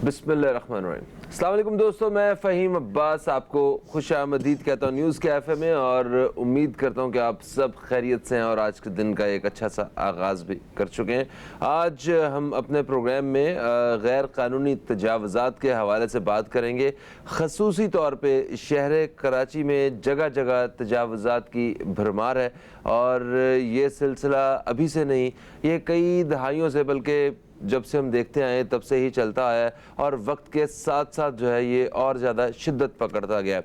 बिस्मिल्लाहिर्रहमानिर्रहीम। अस्सलाम वालेकुम दोस्तों, मैं फ़हीम अब्बास आपको खुशामदीद कहता हूँ न्यूज़ कैफ़े में, और उम्मीद करता हूँ कि आप सब खैरियत से हैं और आज के दिन का एक अच्छा सा आगाज़ भी कर चुके हैं। आज हम अपने प्रोग्राम में गैर कानूनी तजावज़ात के हवाले से बात करेंगे। ख़ुसूसी तौर पे शहर कराची में जगह जगह तजावज़ात की भरमार है, और ये सिलसिला अभी से नहीं, ये कई दहाइयों से, बल्कि जब से हम देखते आए तब से ही चलता आया है, और वक्त के साथ साथ जो है ये और ज़्यादा शिद्दत पकड़ता गया।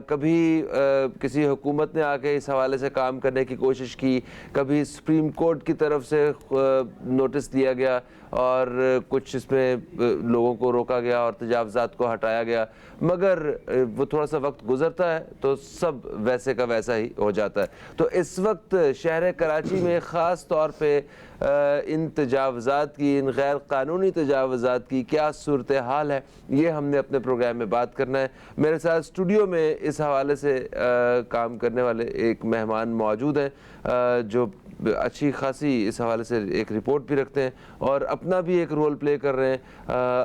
कभी किसी हुकूमत ने आके इस हवाले से काम करने की कोशिश की, कभी सुप्रीम कोर्ट की तरफ से नोटिस दिया गया और कुछ इसमें लोगों को रोका गया और तजावज़ात को हटाया गया, मगर वो थोड़ा सा वक्त गुजरता है तो सब वैसे का वैसा ही हो जाता है। तो इस वक्त शहर कराची में ख़ास तौर पे इन तजावज़ात की, इन गैर कानूनी तजावज़ात की क्या सूरत हाल है, ये हमने अपने प्रोग्राम में बात करना है। मेरे साथ स्टूडियो में इस हवाले से काम करने वाले एक मेहमान मौजूद हैं जो अच्छी खासी इस हवाले से एक रिपोर्ट भी रखते हैं और अपना भी एक रोल प्ले कर रहे हैं।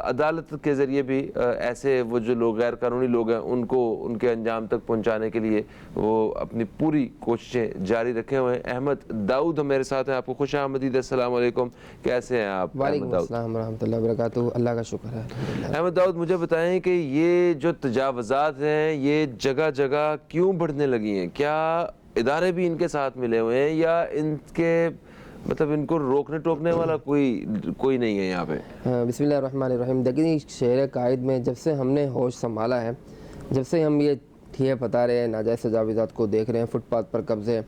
अदालत के ज़रिए भी ऐसे वो जो लोग गैर कानूनी लोग हैं उनको उनके अंजाम तक पहुंचाने के लिए वो अपनी पूरी कोशिशें जारी रखे हुए हैं। अहमद दाऊद मेरे साथ हैं, आपको खुश आमदीद। अस्सलाम वालेकुम, कैसे हैं आप? वालेकुम अस्सलाम रहमतुल्लाहि व बरकातुहू। अल्लाह का शुक्र है। अहमद दाऊद, मुझे बताएं कि ये जो तजावज़ात हैं ये जगह जगह क्यों बढ़ने लगी हैं? क्या इदारे भी इनके साथ मिले हुए हैं या इनके मतलब इनको रोकने टोकने वाला कोई नहीं है यहाँ पे? बिस्मिल्लाहिर्रहमानिर्रहीम। देखिए, शहर कायद में जब से हमने होश संभाला है, जब से हम ये ठिये पता रहे हैं, नाजायज़ तजावज़ात को देख रहे हैं, फुटपाथ पर कब्ज़े,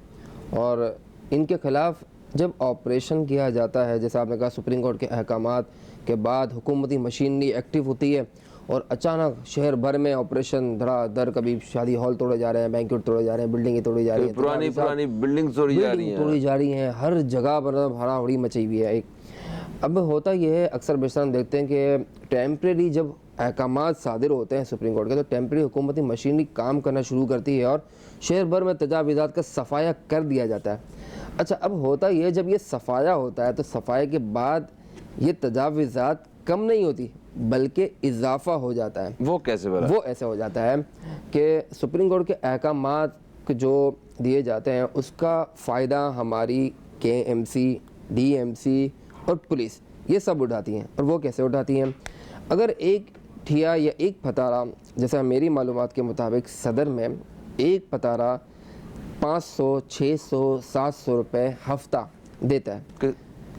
और इनके ख़िलाफ़ जब ऑपरेशन किया जाता है, जैसे आपने कहा सुप्रीम कोर्ट के अहकामात के बाद हुकूमती मशीनरी एक्टिव होती है और अचानक शहर भर में ऑपरेशन धड़ाधड़, कभी शादी हॉल तोड़े जा रहे हैं, बैंक्वेट तोड़े जा रहे हैं, बिल्डिंगें तोड़ी जा रही हैं, पुरानी बिल्डिंग तोड़ी जा रही हैं, हर जगह पर हड़ाहड़ी मची हुई है। अब होता यह है, अक्सर बेशतर हम देखते हैं कि टेम्प्रेरी जब अहकामात सादिर होते हैं सुप्रीम कोर्ट के, तो टेम्प्रेरी हुकूमती मशीनरी काम करना शुरू करती है और शहर भर में तजावज़ात का सफाया कर दिया जाता है। अच्छा, अब होता यह, जब ये सफाया होता है तो सफाई के बाद ये तजावज़ात कम नहीं होती बल्कि इजाफा हो जाता है। वो कैसे बना? वो ऐसे हो जाता है कि सुप्रीम कोर्ट के अहकामात जो दिए जाते हैं उसका फ़ायदा हमारी KMC, DMC और पुलिस ये सब उठाती हैं। और वो कैसे उठाती हैं? अगर एक ठिया या एक पतारा, जैसे मेरी मालूमात के मुताबिक सदर में एक पतारा 500, 600, 700 रुपये हफ्ता देता है।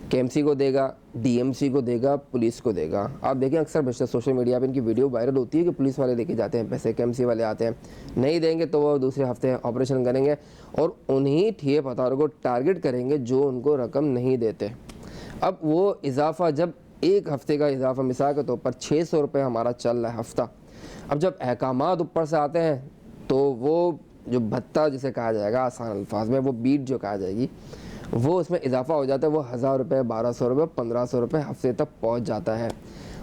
KMC को देगा, DMC को देगा, पुलिस को देगा। आप देखें अक्सर बेशतर सोशल मीडिया पे इनकी वीडियो वायरल होती है कि पुलिस वाले लेके जाते हैं पैसे, KMC वाले आते हैं, नहीं देंगे तो वो दूसरे हफ्ते ऑपरेशन करेंगे और उन्हीं ठिये पतारों को टारगेट करेंगे जो उनको रकम नहीं देते। अब वो इजाफा, जब एक हफ्ते का इजाफा मिसाल के तौर पर 600 रुपये हमारा चल रहा है हफ्ता, अब जब अहकामात ऊपर से आते हैं तो वो जो भत्ता जिसे कहा जाएगा आसान अल्फाज में, वो बीट जो कहा जाएगी, वो उसमें इजाफा हो जाता है। वो 1000 रुपये, 1200 रुपये, 1500 रुपये हफ्ते तक पहुंच जाता है।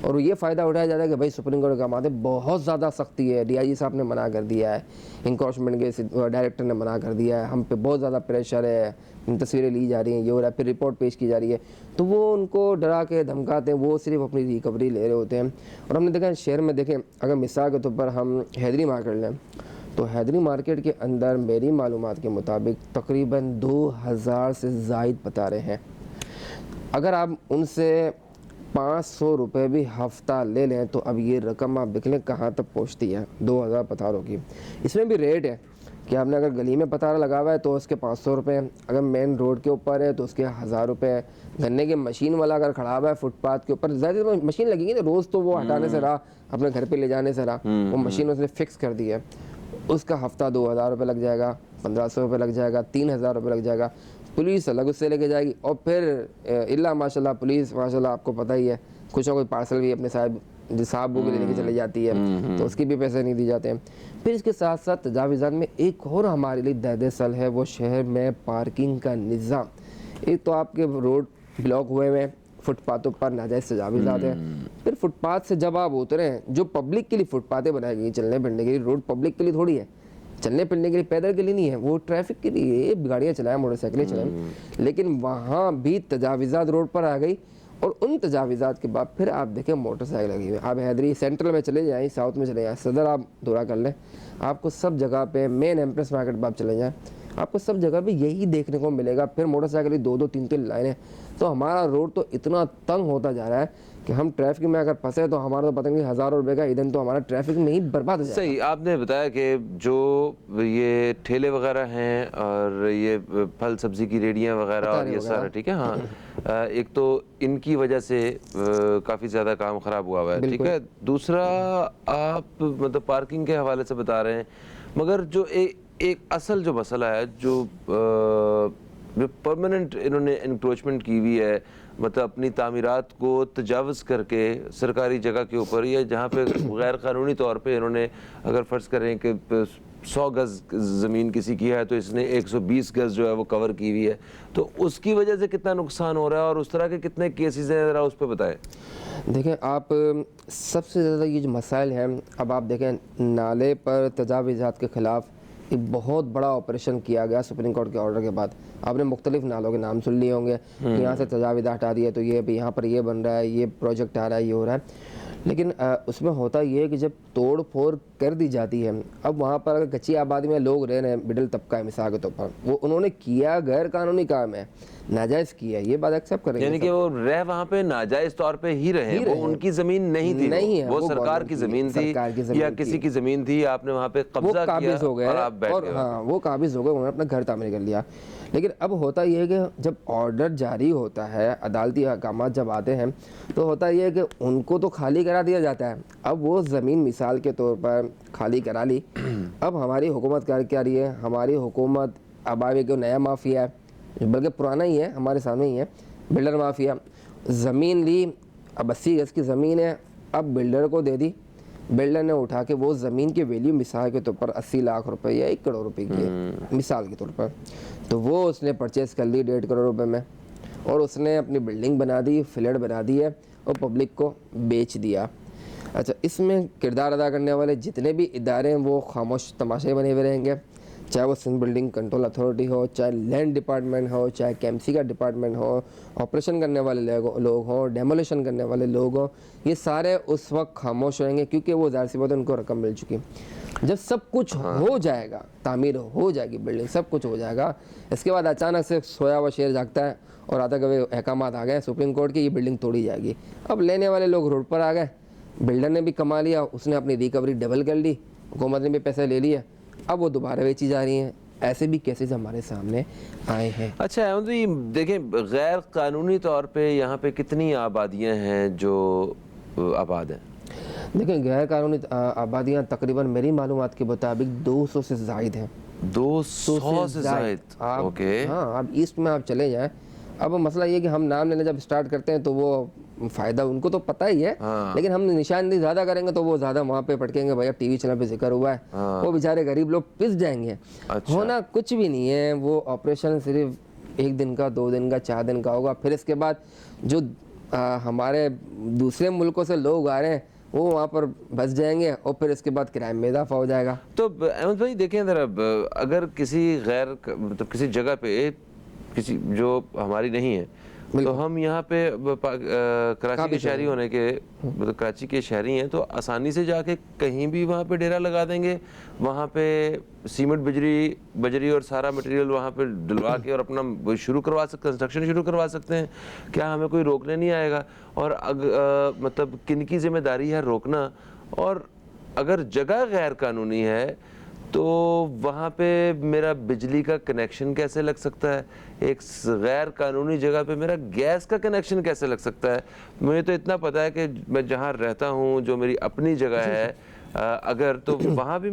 और ये फ़ायदा उठाया जाता है कि भाई सुप्रीम कोर्ट का मामले बहुत ज़्यादा सख्ती है, DIG साहब ने मना कर दिया है, इंक्रोचमेंट के डायरेक्टर ने मना कर दिया है, हम पे बहुत ज़्यादा प्रेशर है, तस्वीरें ली जा रही हैं, ये हो रहा है, फिर रिपोर्ट पेश की जा रही है, तो वो उनको डरा के धमकाते हैं, वो सिर्फ अपनी रिकवरी ले रहे होते हैं। और हमने देखा शहर में, देखें अगर मिसाल के तौर पर हम हैदरी मार्केट लें तो हैदरी मार्केट के अंदर मेरी मालूमात के मुताबिक तकरीबन 2000 से ज़ायद पतारे हैं। अगर आप उनसे 500 रुपये भी हफ्ता ले लें तो अब ये रकम आप देख लें कहाँ तक पहुँचती है 2000 पतारों की। इसमें भी रेट है कि आपने अगर गली में पतारा लगा हुआ है तो उसके 500 रुपये, अगर मेन रोड के ऊपर है तो उसके 1000 रुपये, गन्ने की मशीन वाला अगर खड़ा हुआ है फुटपाथ के ऊपर, ज़्यादा मशीन लगेगी ना, रोज़ तो वो हटाने से रहा, अपने घर पे ले जाने से रहा, वो मशीन उसने फिक्स कर दी है, उसका हफ्ता 2000 रुपये लग जाएगा, 1500 रुपये लग जाएगा, 3000 रुपये लग जाएगा। पुलिस अलग उससे लेके जाएगी और फिर इल्ला माशाल्लाह पुलिस माशाल्लाह आपको पता ही है कुछ ना कोई पार्सल भी अपने साहब वो भी लेके चले जाती है, तो उसकी भी पैसे नहीं दिए जाते हैं। फिर इसके साथ साथ तजावज़ात में एक और हमारे लिए दर्द-ए-सल है, वो शहर में पार्किंग का निज़ाम। एक तो आपके रोड ब्लॉक हुए हैं, फुटपाथों पर नाजायज़ तजावज़ात हैं, फिर फुटपाथ से जब आप उतरें, जो पब्लिक के लिए फुटपाथें बनाई गई चलने फिरने के लिए, रोड पब्लिक के लिए थोड़ी है, चलने फिरने के लिए, पैदल के लिए नहीं है, वो ट्रैफिक के लिए, गाड़ियाँ चलाएं, मोटरसाइकिलें चलाएं, लेकिन वहाँ भी तजावज़ात रोड पर आ गई और उन तजावीज़ात के बाद फिर आप देखें मोटरसाइकिल लगी हुई है। आप हैदरी सेंट्रल में चले जाएँ, साउथ में चले जाएँ, सदर आप दौरा कर लें, आपको सब जगह पे मेन एम्प्रेस मार्केट पर आप चले जाएँ, आपको सब जगह पे यही देखने को मिलेगा। फिर मोटरसाइकिल की 2-2 3-3 लाइनें। तो हमारा रोड तो इतना तंग होता जा रहा है कि हम ट्रैफिक में अगर फंसे तो हमारा तो पता नहीं हज़ारों रुपए का ईंधन तो हमारा ट्रैफिक में ही बर्बाद हो जाएगा। सही आपने बताया कि जो ये ठेले वगैरह हैं और ये फल सब्जी की रेडियां वगैरह और ये सारा, ठीक है, हाँ, एक तो इनकी वजह से काफ़ी ज़्यादा काम ख़राब हुआ है, ठीक है। दूसरा आप मतलब पार्किंग के हवाले से बता रहे हैं, मगर जो एक असल जो मसला है, जो परमानेंट इन्होंने इंक्रोचमेंट की हुई है, मतलब अपनी तामीरात को तजावज़ करके सरकारी जगह के ऊपर, या जहाँ पे गैर कानूनी तौर पे इन्होंने, अगर फ़र्ज़ करें कि 100 गज़ ज़मीन किसी की है तो इसने 120 गज़ जो है वो कवर की हुई है, तो उसकी वजह से कितना नुकसान हो रहा है और उस तरह के कितने केसेस हैं, ज़रा उस पर बताएं। देखें आप, सबसे ज़्यादा ये जो मसाइल हैं, अब आप देखें नाले पर तजावीज़ात के ख़िलाफ़ एक बहुत बड़ा ऑपरेशन किया गया सुप्रीम कोर्ट के ऑर्डर के बाद। आपने मुख्तलिफ नालों के नाम सुन लिए होंगे कि यहाँ से तजावीज़ हटा दी है तो ये अभी यहाँ पर ये बन रहा है, ये प्रोजेक्ट आ रहा है, ये हो रहा है। लेकिन उसमें होता ये है कि जब तोड़ फोड़ कर दी जाती है, अब वहाँ पर अगर कच्ची आबादी में लोग रह रहे हैं, मिडिल तबका है मिसाल के तौर पर, वो उन्होंने किया गैर कानूनी काम है, नाजायज़ किया, ये बात एक्सेप्ट करेंगे। यानी कि वो रह वहाँ पे नाजायज़ तौर पे ही रहे, वो उनकी ज़मीन नहीं थी, नहीं है, वो सरकार की ज़मीन थी या किसी की ज़मीन थी, आपने वहाँ पे कब्जा किया हो गए और आप बैठ और गए। हाँ, वो काबिज हो गए, उन्होंने अपना घर तामीर कर लिया। लेकिन अब होता यह है कि जब ऑर्डर जारी होता है, अदालती अहकामात जब आते हैं, तो होता यह है कि उनको तो खाली करा दिया जाता है। अब वो ज़मीन मिसाल के तौर पर खाली करा ली, अब हमारी हुकूमत कर क्या रही है, हमारी हुकूमत अब आगे को नया माफिया है, बल्कि पुराना ही है, हमारे सामने ही है, बिल्डर माफिया। ज़मीन ली, अब 80 गज़ की ज़मीन है, अब बिल्डर को दे दी, बिल्डर ने उठा के वो ज़मीन की वैल्यू मिसाल के तौर पर 80 लाख रुपए या 1 करोड़ रुपए की है मिसाल के तौर पर, तो वो उसने परचेज़ कर ली 1.5 करोड़ रुपए में, और उसने अपनी बिल्डिंग बना दी, फ्लैट बना दी है और पब्लिक को बेच दिया। अच्छा, इसमें किरदार अदा करने वाले जितने भी इदारे हैं वो खामोश तमाशे बने हुए रहेंगे, चाहे वो सिंध बिल्डिंग कंट्रोल अथॉरिटी हो, चाहे लैंड डिपार्टमेंट हो, चाहे केएमसी का डिपार्टमेंट हो, ऑपरेशन करने वाले लोग हों, डेमोलिशन करने वाले लोग हों, ये सारे उस वक्त खामोश रहेंगे क्योंकि वो ज़ाहिर सी बात है उनको रकम मिल चुकी। जब सब कुछ हो जाएगा, तामीर हो जाएगी बिल्डिंग, सब कुछ हो जाएगा, इसके बाद अचानक से सोया हुआ शेर जागता है और आता कभी अहकामात आ गए सुप्रीम कोर्ट की, ये बिल्डिंग तोड़ी जाएगी। अब लेने वाले लोग रोड पर आ गए, बिल्डर ने भी कमा लिया, उसने अपनी रिकवरी डबल कर ली, हुकूमत ने भी पैसे ले लिए, अब वो दोबारा बेची जा रही हैं। ऐसे भी केसेस हमारे सामने आए हैं। अच्छा अहमद जी, देखें गैर कानूनी तौर पे यहाँ पे कितनी आबादियाँ हैं जो आबाद हैं? देखें गैर कानूनी आबादियाँ तकरीबन मेरी मालूमात के मुताबिक 200 से ज़ायद हैं। 200 से ज़ायद? ओके। हाँ, अब ईस्ट में आप चले जाएँ, अब मसला ये कि हम नाम लेना जब स्टार्ट करते हैं तो वो फ़ायदा उनको तो पता ही है, लेकिन हम निशानदेही ज़्यादा करेंगे तो वो ज़्यादा वहाँ पे पटकेंगे, भैया टीवी चैनल पे जिक्र हुआ है, वो बेचारे गरीब लोग पिस जाएंगे। अच्छा। होना कुछ भी नहीं है, वो ऑपरेशन सिर्फ 1 दिन का, 2 दिन का, 4 दिन का होगा, फिर इसके बाद जो हमारे दूसरे मुल्कों से लोग आ रहे हैं वो वहाँ पर बस जाएंगे और फिर इसके बाद किराए में इजाफा हो जाएगा। तो अहमद भाई देखें ज़रा, अगर किसी गैर मतलब किसी जगह पे किसी जो हमारी नहीं है, तो हम यहाँ पे कराची के शहरी होने के मतलब कराची के शहरी हैं, तो आसानी से जाके कहीं भी वहाँ पे डेरा लगा देंगे, वहाँ पे सीमेंट बजरी और सारा मटेरियल वहाँ पे डलवा के और अपना शुरू करवा सकते, कंस्ट्रक्शन शुरू करवा सकते हैं। क्या हमें कोई रोकने नहीं आएगा? और मतलब किन की जिम्मेदारी है रोकना? और अगर जगह गैर कानूनी है तो वहाँ पे मेरा बिजली का कनेक्शन कैसे लग सकता है? एक गैर कानूनी जगह पे मेरा गैस का कनेक्शन कैसे लग सकता है? मुझे तो इतना पता है कि मैं जहाँ रहता हूँ, जो मेरी अपनी जगह है, अगर तो वहाँ भी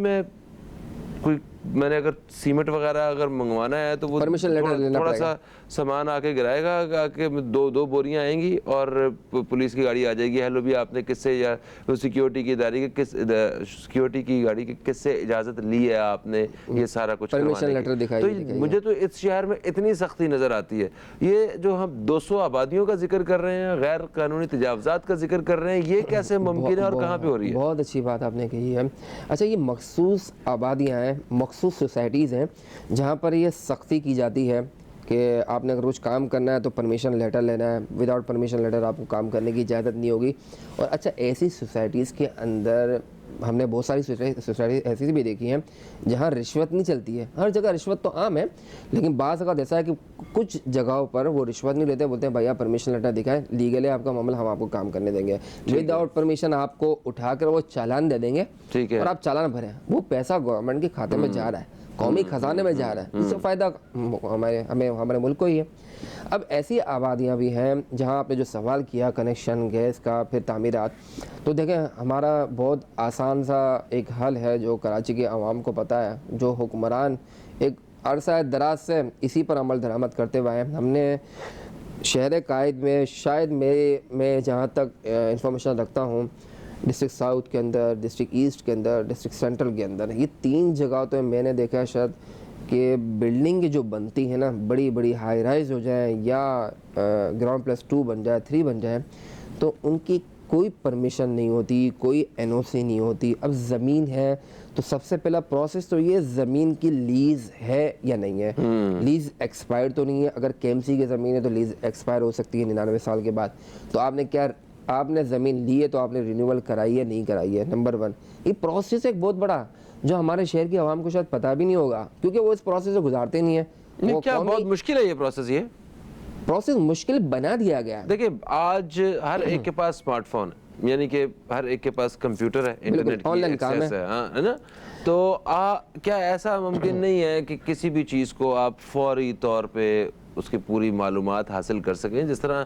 मैंने अगर सीमेंट वगैरह अगर मंगवाना है तो वो परमिशन लेटर लेना थोड़ा पड़ेगा। सा सामान आके गिराएगा, आके दो बोरियां आएंगी और पुलिस की गाड़ी आ जाएगी, हेलो भी आपने किससे, या सिक्योरिटी की इदारे के सिक्योरिटी की गाड़ी की किससे इजाज़त ली है आपने ये सारा कुछ परमिशन लेटर दिखाइए। तो मुझे तो इस शहर में इतनी सख्ती नज़र आती है। ये जो हम 200 आबादियों का जिक्र कर रहे हैं, गैर कानूनी तजावज़ात का जिक्र कर रहे हैं, ये कैसे मुमकिन है और कहाँ पे हो रही है? बहुत अच्छी बात आपने कही है। अच्छा, ये मखसूस आबादियाँ हैं, मखसूस सोसाइटीज़ हैं जहाँ पर ये सख्ती की जाती है कि आपने अगर कुछ काम करना है तो परमिशन लेटर लेना है, विदाउट परमिशन लेटर आपको काम करने की इजाज़त नहीं होगी। और अच्छा, ऐसी सोसाइटीज़ के अंदर हमने बहुत सारी सोसाइटी ऐसी भी देखी हैं जहाँ रिश्वत नहीं चलती है। हर जगह रिश्वत तो आम है, लेकिन बाज़ अगर ऐसा है कि कुछ जगहों पर वो रिश्वत नहीं लेते, बोलते हैं भैया परमिशन लेटर दिखाएं, लीगल है आपका मामला, हम आपको काम करने देंगे। विदाउट परमिशन आपको उठाकर वो चालान दे देंगे, ठीक है, और आप चालान भरें, वो पैसा गवर्नमेंट के खाते में जा रहा है, कौमी खजाने में जा रहा है, इससे फ़ायदा हमारे मुल्क को ही है। अब ऐसी आबादियाँ भी हैं जहाँ आपने जो सवाल किया कनेक्शन गैस का, फिर तामीरात, तो देखें हमारा बहुत आसान सा एक हल है जो कराची के अवाम को पता है, जो हुक्मरान एक अरसा दराज से इसी पर अमल दरामद करते हुए हैं। हमने शहर कायद में, शायद मैं जहाँ तक इंफॉर्मेशन रखता हूँ, डिस्ट्रिक्ट साउथ के अंदर, डिस्ट्रिक्ट ईस्ट के अंदर, डिस्ट्रिक्ट सेंट्रल के अंदर, ये 3 जगह तो मैंने देखा है शायद कि बिल्डिंग जो बनती है ना, बड़ी बड़ी हाई राइज हो जाए या ग्राउंड +2 बन जाए, 3 बन जाए, तो उनकी कोई परमिशन नहीं होती, कोई एनओसी नहीं होती। अब ज़मीन है तो सबसे पहला प्रोसेस तो ये ज़मीन की लीज़ है या नहीं है। लीज़ एक्सपायर तो नहीं है, अगर केएमसी की ज़मीन है तो लीज़ एक्सपायर हो सकती है 99 साल के बाद। तो आपने ज़मीन ली है तो आपने रिन्यूअल कराई है, नहीं कराई है, नंबर 1। ये प्रोसेस एक बहुत बड़ा जो हमारे शहर की आवाम को शायद पता भी नहीं होगा, क्योंकि वो इस प्रोसेस से गुजारते नहीं है। नहीं, क्या बहुत मुश्किल है ये प्रोसेस? ये प्रोसेस मुश्किल बना दिया गया है। देखिए, आज हर एक के पास स्मार्टफोन है, यानी कि हर एक के पास कंप्यूटर है, इंटरनेट की एक्सेस है, हाँ, है ना? तो क्या ऐसा मुमकिन नहीं है कि किसी भी चीज़ को आप फौरी तौर पे उसकी पूरी मालूमात हासिल कर सकें? जिस तरह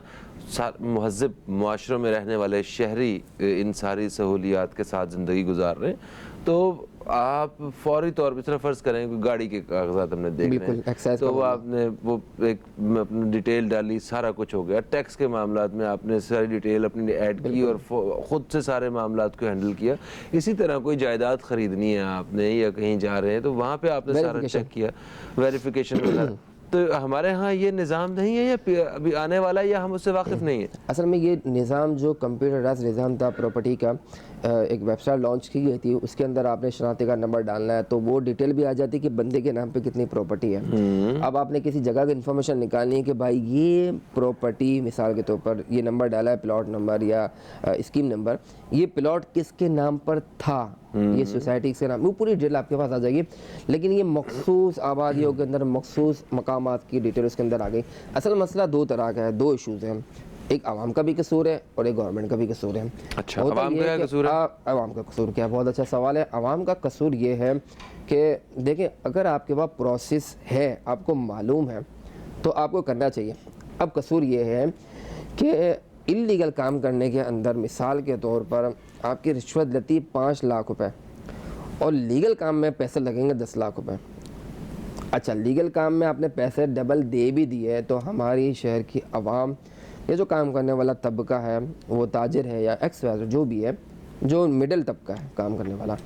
महज़ब मुआशरों में रहने वाले शहरी इन सारी सहूलियात के साथ ज़िंदगी गुजार रहे हैं, तो आप फौरी तौर पे सिर्फ फ़र्ज़ करें कि गाड़ी के कागजात हमने देख रहे हैं, तो वो आपने वो एक अपनी डिटेल डाली, सारा कुछ हो गया। टैक्स के मामलात में आपने सारी डिटेल अपनी ऐड की और ख़ुद से सारे मामलात को हैंडल किया। इसी तरह कोई जायदाद ख़रीदनी है आपने या कहीं जा रहे हैं तो वहाँ पे आपने सारा चेक किया, वेरिफिकेशन वगैरह। तो हमारे यहाँ ये निज़ाम नहीं है या अभी आने वाला है, या हम उससे वाकिफ़ नहीं है? असल में ये निज़ाम जो कंप्यूटराइज्ड निज़ाम था प्रॉपर्टी का, एक वेबसाइट लॉन्च की गई थी, उसके अंदर आपने शनाख्ती का नंबर डालना है तो वो डिटेल भी आ जाती है कि बंदे के नाम पे कितनी प्रॉपर्टी है। अब आपने किसी जगह की इन्फॉर्मेशन निकालनी है कि भाई ये प्रॉपर्टी, मिसाल के तौर पर ये नंबर डाला है, प्लॉट नंबर या स्कीम नंबर, ये प्लॉट किसके नाम पर था, ये सोसाइटी के नाम, वो पूरी डिटेल आपके पास आ जाएगी। लेकिन ये मखसूस आबादियों के अंदर मखसूस मकामात की डिटेल उसके अंदर आ गई। असल मसला 2 तरह का है, 2 इशूज़ हैं, एक आवाम का भी कसूर है और एक गवर्नमेंट का भी कसूर है। अच्छा, आवाम का क्या कसूर है? आवाम का कसूर क्या, बहुत अच्छा सवाल है। आवाम का कसूर ये है कि देखिए, अगर आपके पास प्रोसेस है, आपको मालूम है, तो आपको करना चाहिए। अब कसूर ये है कि इल्लीगल काम करने के अंदर, मिसाल के तौर पर आपकी रिश्वत लेती 5 लाख रुपए और लीगल काम में पैसे लगेंगे 10 लाख रुपए। अच्छा, लीगल काम में आपने पैसे डबल दे भी दिए तो हमारी शहर की आवाम, ये जो काम करने वाला तबका है, वो ताजिर है या एक्स जो भी है, जो मिडिल तबका है काम करने वाला,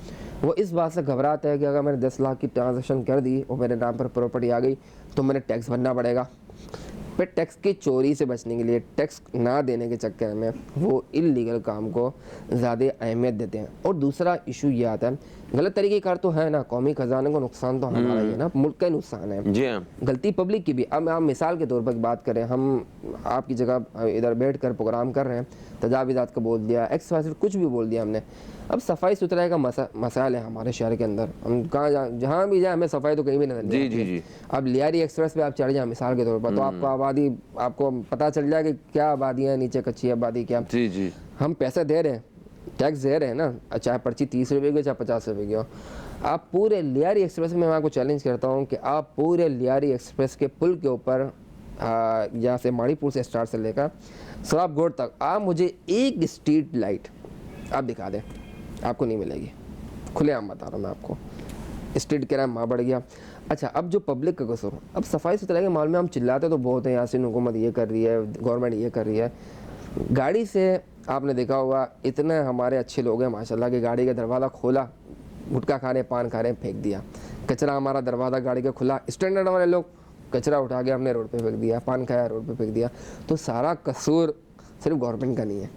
वो इस बात से घबराता है कि अगर मैंने 10 लाख की ट्रांजैक्शन कर दी और मेरे नाम पर प्रॉपर्टी आ गई तो मैंने टैक्स भरना पड़ेगा। फिर टैक्स की चोरी से बचने के लिए, टैक्स ना देने के चक्कर में वो इल्लीगल काम को ज़्यादा अहमियत देते हैं। और दूसरा इशू ये आता है, गलत तरीके कार तो है ना, कौमी खजाने को नुकसान तो हमारा ही है ना, मुल्क का नुकसान है जी हाँ, गलती पब्लिक की भी। अब हम मिसाल के तौर पर बात करें, हम आपकी जगह इधर बैठ कर प्रोग्राम कर रहे हैं, तजावीज़ात का बोल दिया, एक्स कुछ भी बोल दिया हमने। अब सफाई सुथराई का मसाइल है हमारे शहर के अंदर, हम कहाँ जहाँ भी जाए हमें सफाई तो कहीं भी नजर नहीं आती। जी। अब लियारी एक्सप्रेस पे आप चढ़ जाए मिसाल के तौर पर, तो आपको आबादी, आपको पता चल जाए कि क्या आबादी है, नीचे कच्ची आबादी क्या। जी। हम पैसे दे रहे हैं, टैक्स दे रहे हैं ना, चाहे पर्ची 30 रुपये की हो चाहे 50 रुपये की हो। आप पूरे लियारी एक्सप्रेस में, मैं आपको चैलेंज करता हूँ कि आप पूरे लियारी एक्सप्रेस के पुल के ऊपर, यहाँ से माड़ीपुर से स्टार्ट से लेकर सराबगोड़ तक, आप मुझे एक स्ट्रीट लाइट आप दिखा दें, आपको नहीं मिलेगी। खुलेआम बता रहा हूँ मैं आपको, स्ट्रीट किराया वहाँ बढ़ गया। अच्छा, अब जो पब्लिक का कसूर, अब सफाई सुथराई के मामले में हम चिल्लाते तो बहुत हैं, यासीन हुकूमत ये कर रही है, गवर्नमेंट ये कर रही है। गाड़ी से आपने देखा होगा, इतने हमारे अच्छे लोग हैं माशाल्लाह कि गाड़ी का दरवाज़ा खोला, गुटखा खा रहे, पान खा रहे, फेंक दिया। कचरा हमारा दरवाज़ा गाड़ी का खुला, स्टैंडर्ड वाले लोग कचरा उठा के हमने रोड पे फेंक दिया, पान खाया रोड पे फेंक दिया। तो सारा कसूर सिर्फ गवर्नमेंट का नहीं है,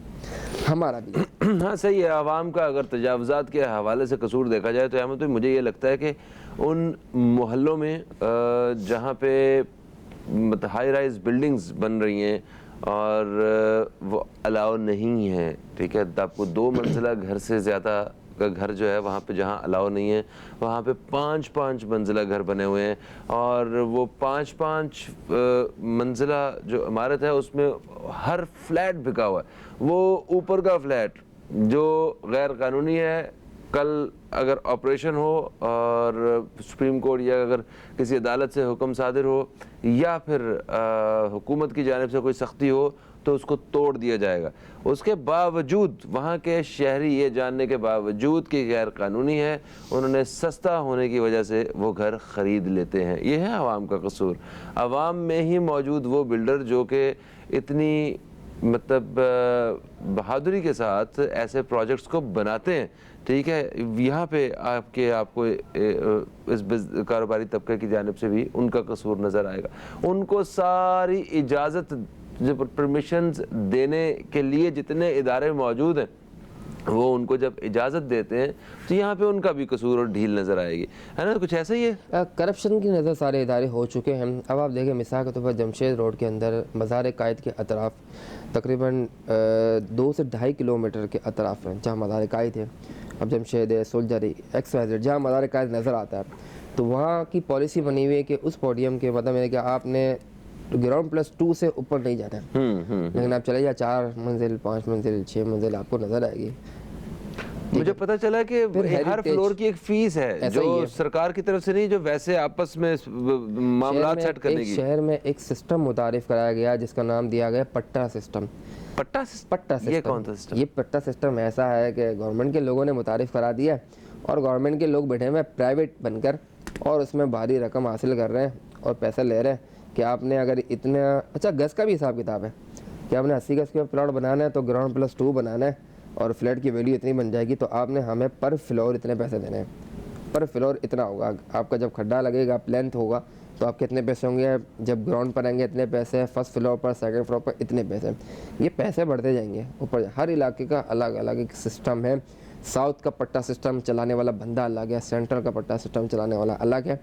हमारा भी है। हाँ सही है। आवाम का अगर तजावज़ात के हवाले से कसूर देखा जाए तो अहमद, तो मुझे ये लगता है कि उन मोहल्लों में जहाँ पे मतलब हाई राइज बिल्डिंग्स बन रही हैं और वो अलाउ नहीं है, ठीक है। आपको 2 मंजिला घर से ज़्यादा का घर जो है वहाँ पे जहाँ अलाउ नहीं है वहाँ पे 5-5 मंजिला घर बने हुए हैं और वो 5-5 मंजिला जो इमारत है उसमें हर फ्लैट बिका हुआ है। वो ऊपर का फ्लैट जो गैर कानूनी है, कल अगर ऑपरेशन हो और सुप्रीम कोर्ट या अगर किसी अदालत से हुक्म सादिर हो या फिर हुकूमत की जानिब से कोई सख्ती हो तो उसको तोड़ दिया जाएगा। उसके बावजूद वहाँ के शहरी ये जानने के बावजूद कि गैर कानूनी है, उन्होंने सस्ता होने की वजह से वो घर ख़रीद लेते हैं। ये है आवाम का कसूर। आवाम में ही मौजूद वो बिल्डर जो कि इतनी मतलब बहादुरी के साथ ऐसे प्रोजेक्ट्स को बनाते हैं, ठीक है। यहाँ पे आपको इस कारोबारी तबके की जानिब से भी उनका कसूर नज़र आएगा। उनको सारी इजाज़त जो परमिशंस देने के लिए जितने इदारे मौजूद हैं वो उनको जब इजाज़त देते हैं तो यहाँ पे उनका भी कसूर और ढील नज़र आएगी, है ना। कुछ ऐसा ही है। करप्शन की नज़र सारे इदारे हो चुके हैं। अब आप देखें मिसाल के तौर पर जमशेद रोड के अंदर मज़ार कायद के अतराफ़ तकरीबन 2 से 2.5 किलोमीटर के अतराफ़ हैं जहाँ मज़ार कायद है। अब जमशेद है, सोल्जरी, XYZ जहाँ मज़ार कायद नज़र आता है तो वहाँ की पॉलिसी बनी हुई है कि उस पोडियम के मतलब है कि आपने ग्राउंड +2 से ऊपर नहीं जाना है। लेकिन आप चले जाए 4 मंजिल, 5 मंजिल, 6 मंजिल आपको नज़र आएगी। मुझे पता चला कि हर फ्लोर की एक फीस है जो सरकार की तरफ से नहीं, जो वैसे आपस में मामला सेट करने की। शहर में एक सिस्टम मुतारिफ कराया गया जिसका नाम दिया गया पट्टा सिस्टम। पट्टा सिस्टम, ये कौन सा सिस्टम? ये पट्टा सिस्टम ऐसा है कि गवर्नमेंट के लोगों ने मुतारिफ करा दिया और गवर्नमेंट के लोग बैठे हुए प्राइवेट बनकर और उसमें भारी रकम हासिल कर रहे हैं और पैसा ले रहे हैं कि आपने अगर इतना अच्छा गज़ का भी हिसाब किताब है कि आपने 80 गज़ का प्लॉट बनाना है तो ग्राउंड +2 बनाना है और फ्लैट की वैल्यू इतनी बन जाएगी तो आपने हमें पर फ्लोर इतने पैसे देने हैं। पर फ्लोर इतना होगा, आपका जब खड्डा लगेगा प्लेंथ होगा तो आपके इतने पैसे होंगे, जब ग्राउंड पर आएंगे इतने पैसे, फर्स्ट फ्लोर पर, सेकंड फ्लोर पर इतने पैसे। ये पैसे बढ़ते जाएंगे ऊपर। हर इलाके का अलग अलग एक सिस्टम है। साउथ का पट्टा सिस्टम चलाने वाला बंदा अलग है, सेंट्रल का पट्टा सिस्टम चलाने वाला अलग है।